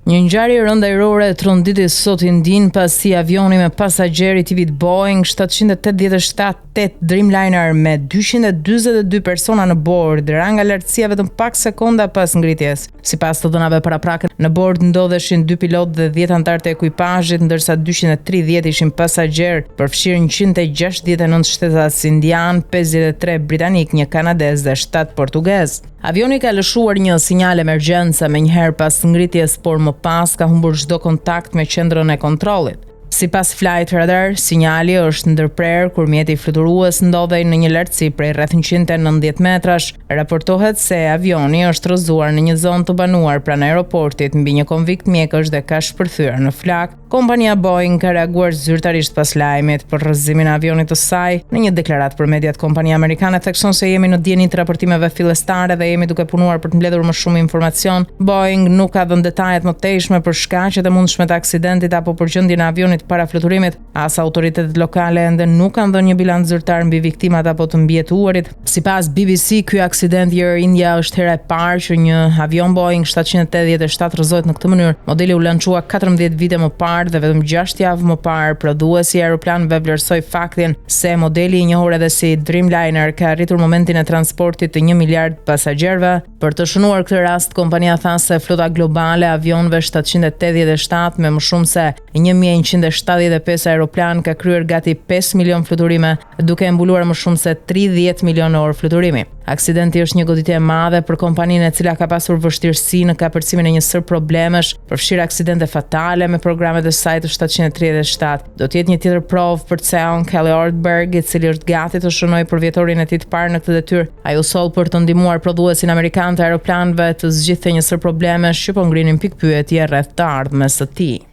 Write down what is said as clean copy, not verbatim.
Një ngjarje rënd ajrore tronditi sot i ndin pasi avioni me pasagerë i tipit Boeing 787-8 Dreamliner me 242 persona në bord ra nga lartësia vetëm pak sekonda pas ngritjes. Sipas të dhënave paraprake, në bord ndodheshin 2 pilotë dhe 10 anëtar të ekuipazhit, ndërsa 230 ishin pasagerë, përfshirë 169 shtetas indian, 53 britanik, 1 kanadez dhe 7 portugez. Avioni ka lëshuar një sinjal emergjence menjëherë pas ngritjes, por më pas ka humbur çdo kontakt me qendrën e kontrollit. Sipas Flight Radar, sinjali është ndërprer kur mjeti fluturues ndodhej në një lartësi prej rreth 190 metrash. Raportohet se avioni është rrëzuar në një zonë të banuar pranë aeroportit mbi një konvikt mjekësh dhe ka shpërthyer në flak. Kompania Boeing ka reaguar zyrtarisht pas lajmit për rrëzimin e avionit të saj. Në një deklaratë për mediat, kompania amerikane thekson se jemi në dieni të raportimeve fillestare dhe jemi duke punuar për të mbledhur më shumë informacion. Boeing nuk ka dhënë detajet më tejshme për shkaqet e mundshme të aksidentit apo për gjendjen e avionit para fluturimit. As autoritetet lokale ende nuk kanë dhënë një bilanc zyrtar mbi viktimat apo të mbijetuarit. Sipas BBC, ky aksident i Air India është hera e parë që një avion Boeing 787 rrëzohet në këtë mënyrë. Modeli u lançua 14 vite më parë dhe vetëm 6 javë më parë prodhuesi i aeroplanëve vlerësoi faktin se modeli i njohur edhe si Dreamliner ka arritur momentin e transportit të 1 miliard pasagerëve. Për të shënuar këtë rast, kompania tha se flota globale e avionëve 787 me më shumë se 1175 aeroplan ka kryer gati 5 milion fluturime, duke mbuluar më shumë se 30 milion orë fluturimi. Aksidenti është një goditje e madhe për kompaninë e cila ka pasur vështirësi në kapërcimin e një sër problemesh, përfshirë aksidente fatale me programet e saj të 737. Do të jetë një tjetër provë për Ceon Kelly Ortberg, i cili është gati të shënojë për vjetorin e tij të parë në këtë detyrë. Ai u soll për të ndihmuar prodhuesin amerikan të aeroplanëve të zgjidhte një sër problemesh që po ngrinin pikpyetje rreth të ardhmes së tij.